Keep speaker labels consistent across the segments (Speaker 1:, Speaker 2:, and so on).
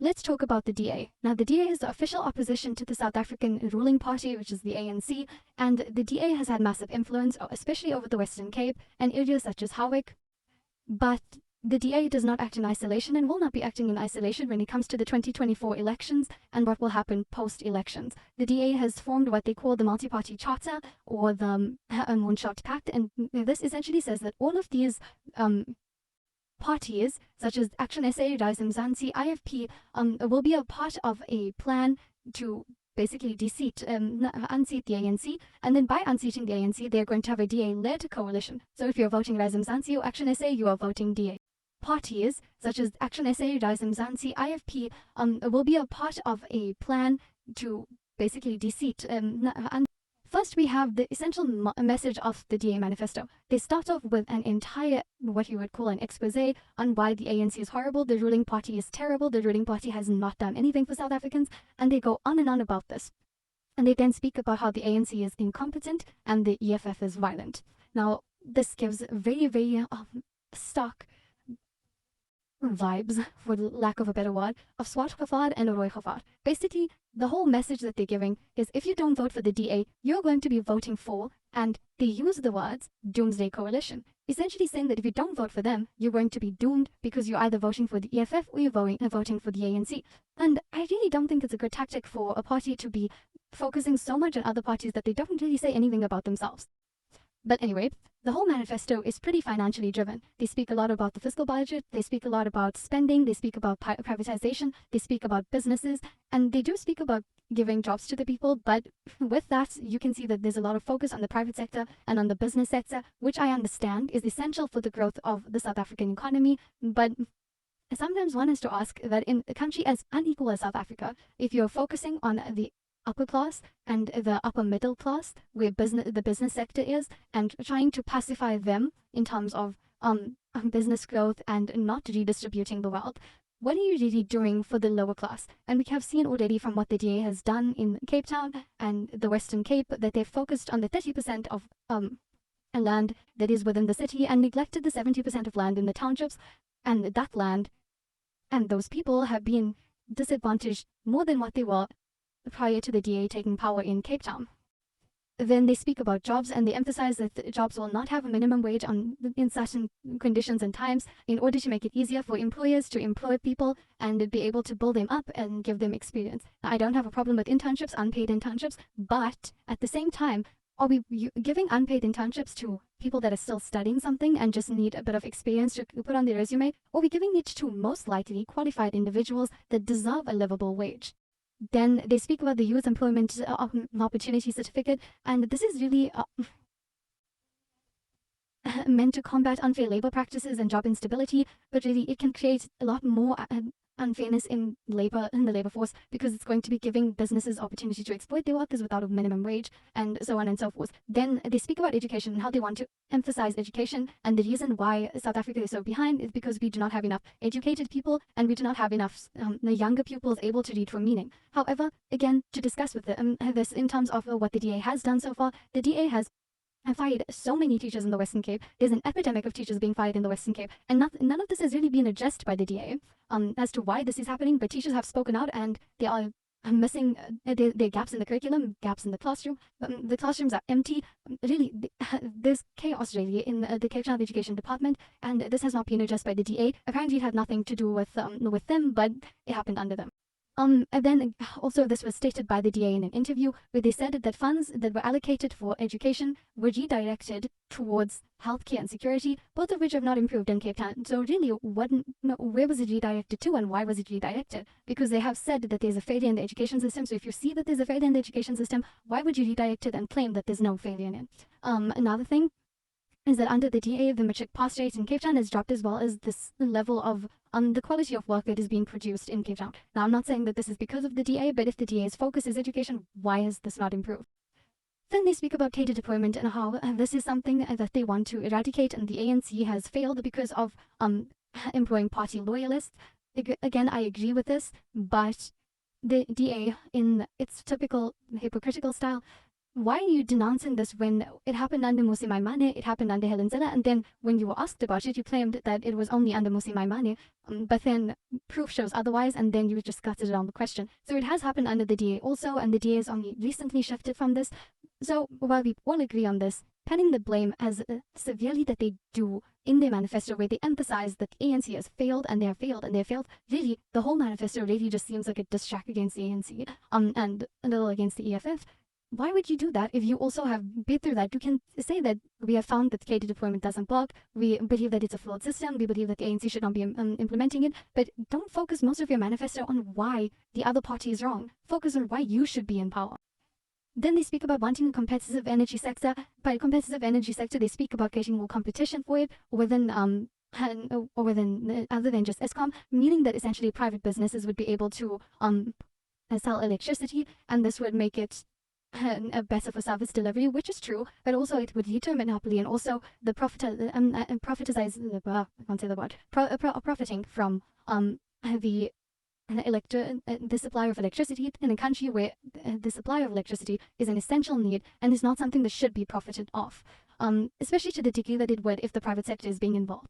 Speaker 1: let's talk about the DA. Now, the DA is the official opposition to the South African ruling party, which is the ANC, and the DA has had massive influence, especially over the Western Cape and areas such as Howick. But the DA does not act in isolation and will not be acting in isolation when it comes to the 2024 elections and what will happen post-elections. The DA has formed what they call the Multi-Party Charter, or the Moonshot Pact, and this essentially says that all of these parties, such as Action SA, Rise Mzansi, IFP, will be a part of a plan to basically unseat the ANC, and then by unseating the ANC, they're going to have a DA-led coalition. So if you're voting Rise Mzansi or Action SA, you are voting DA. Parties, such as Action SA, Rise Mzansi, IFP, will be a part of a plan to basically First, we have the essential message of the DA manifesto. They start off with an entire, what you would call an expose on why the ANC is horrible, the ruling party is terrible, the ruling party has not done anything for South Africans, and they go on and on about this. And they then speak about how the ANC is incompetent and the EFF is violent. Now, this gives very, very stark vibes, for lack of a better word, of Swart Gavaad and Roy Gavaad. Basically, the whole message that they're giving is if you don't vote for the DA, you're going to be voting for, and they use the words, Doomsday Coalition. Essentially saying that if you don't vote for them, you're going to be doomed because you're either voting for the EFF or you're voting for the ANC. And I really don't think it's a good tactic for a party to be focusing so much on other parties that they don't really say anything about themselves. But anyway, the whole manifesto is pretty financially driven. They speak a lot about the fiscal budget, they speak a lot about spending, they speak about privatization, they speak about businesses, and they do speak about giving jobs to the people, but with that, you can see that there's a lot of focus on the private sector and on the business sector, which I understand is essential for the growth of the South African economy, but sometimes one has to ask that in a country as unequal as South Africa, if you're focusing on the upper class and the upper middle class, where the business sector is, and trying to pacify them in terms of business growth and not redistributing the wealth, what are you really doing for the lower class? And we have seen already from what the DA has done in Cape Town and the Western Cape that they've focused on the 30% of land that is within the city and neglected the 70% of land in the townships, and that land and those people have been disadvantaged more than what they were prior to the DA taking power in Cape Town. Then they speak about jobs and they emphasize that the jobs will not have a minimum wage in certain conditions and times in order to make it easier for employers to employ people and be able to build them up and give them experience. Now, I don't have a problem with internships, unpaid internships, but at the same time, are we giving unpaid internships to people that are still studying something and just need a bit of experience to put on their resume? Or are we giving it to most likely qualified individuals that deserve a livable wage? Then they speak about the Youth Employment Opportunity Certificate, and this is really meant to combat unfair labor practices and job instability, but really it can create a lot more unfairness in the labor force, because it's going to be giving businesses opportunity to exploit their workers without a minimum wage, and so on and so forth. Then they speak about education and how they want to emphasize education, and the reason why South Africa is so behind is because we do not have enough educated people and we do not have enough the younger pupils able to read for meaning. However, again, to discuss with this in terms of what the DA has done so far, the DA has fired so many teachers in the Western Cape. There's an epidemic of teachers being fired in the Western Cape, and none of this has really been addressed by the DA as to why this is happening, but teachers have spoken out and they are missing there are gaps in the curriculum, gaps in the classroom. The classrooms are empty. Really, there's chaos really in the Cape Town Education Department, and this has not been addressed by the DA. Apparently it had nothing to do with them, but it happened under them. And then also this was stated by the DA in an interview where they said that funds that were allocated for education were redirected towards healthcare and security, both of which have not improved in Cape Town. So really, where was it redirected to and why was it redirected? Because they have said that there's a failure in the education system. So if you see that there's a failure in the education system, why would you redirect it and claim that there's no failure in it? Another thing is that under the DA, the matric pass rate in Cape Town has dropped, as well as this level of the quality of work that is being produced in Cape Town. Now, I'm not saying that this is because of the DA, but if the DA's focus is education, why has this not improved? Then they speak about cater deployment and how this is something that they want to eradicate, and the ANC has failed because of employing party loyalists. Again, I agree with this, but the DA, in its typical hypocritical style, why are you denouncing this when it happened under Musi Maimane, it happened under Helen Zille, and then when you were asked about it, you claimed that it was only under Musi Maimane, but then proof shows otherwise, and then you just gutted around the question. So it has happened under the DA also, and the DA has only recently shifted from this. So while we all agree on this, penning the blame as severely that they do in their manifesto, where they emphasize that ANC has failed and they have failed and they have failed, really, the whole manifesto really just seems like a diss track against the ANC and a little against the EFF. Why would you do that if you also have been through that? You can say that we have found that the KD deployment doesn't work. We believe that it's a flawed system. We believe that the ANC should not be implementing it. But don't focus most of your manifesto on why the other party is wrong. Focus on why you should be in power. Then they speak about wanting a competitive energy sector. By competitive energy sector, they speak about creating more competition for it within other than just ESCOM, meaning that essentially private businesses would be able to sell electricity, and this would make it better for service delivery, which is true, but also it would lead to a monopoly, and also the profiting from the supply of electricity in a country where the supply of electricity is an essential need and is not something that should be profited off, especially to the degree that it would if the private sector is being involved.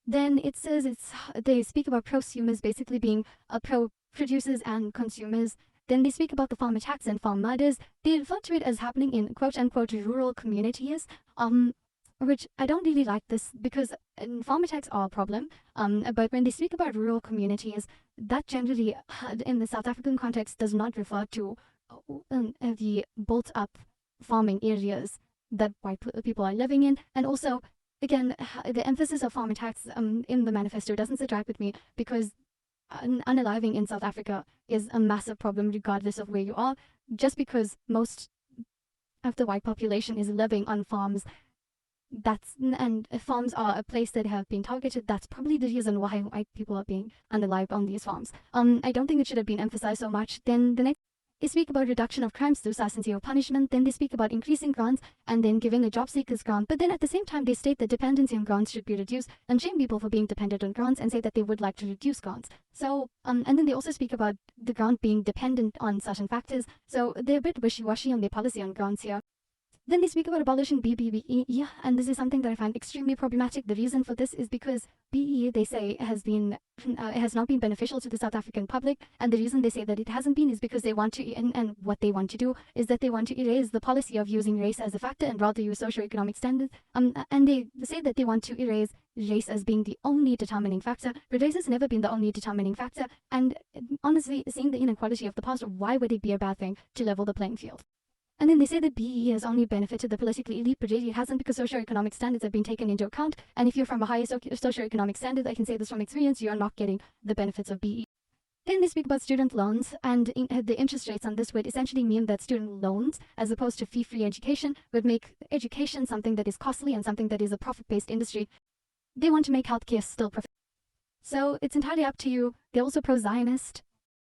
Speaker 1: Then it says they speak about prosumers basically being pro-producers and consumers. Then they speak about the farm attacks and farm murders. They refer to it as happening in quote-unquote rural communities, which I don't really like this because farm attacks are a problem. But when they speak about rural communities, that generally, in the South African context, does not refer to the built-up farming areas that white people are living in. And also, again, the emphasis of farm attacks in the manifesto doesn't sit right with me because unaliving in South Africa is a massive problem regardless of where you are. Just because most of the white population is living on farms, and farms are a place that have been targeted, that's probably the reason why white people are being unalived on these farms. I don't think it should have been emphasized so much. Then the next, they speak about reduction of crimes through certainty of punishment. Then they speak about increasing grants and then giving a job seekers grant. But then at the same time, they state that dependency on grants should be reduced and shame people for being dependent on grants and say that they would like to reduce grants. So, and then they also speak about the grant being dependent on certain factors. So they're a bit wishy-washy on their policy on grants here. Then they speak about abolishing BEE, and this is something that I find extremely problematic. The reason for this is because BEE, they say, has not been beneficial to the South African public, and the reason they say that it hasn't been is because they want to, and what they want to do is that they want to erase the policy of using race as a factor and rather use socioeconomic standards. And they say that they want to erase race as being the only determining factor, but race has never been the only determining factor. And honestly, seeing the inequality of the past, why would it be a bad thing to level the playing field? And then they say that BEE has only benefited the politically elite, but really it hasn't because socioeconomic standards have been taken into account. And if you're from a higher socioeconomic standard, I can say this from experience, you're not getting the benefits of BEE. Then they speak about student loans, and the interest rates on this would essentially mean that student loans, as opposed to fee-free education, would make education something that is costly and something that is a profit-based industry. They want to make healthcare still profitable. So it's entirely up to you. They're also pro-Zionist.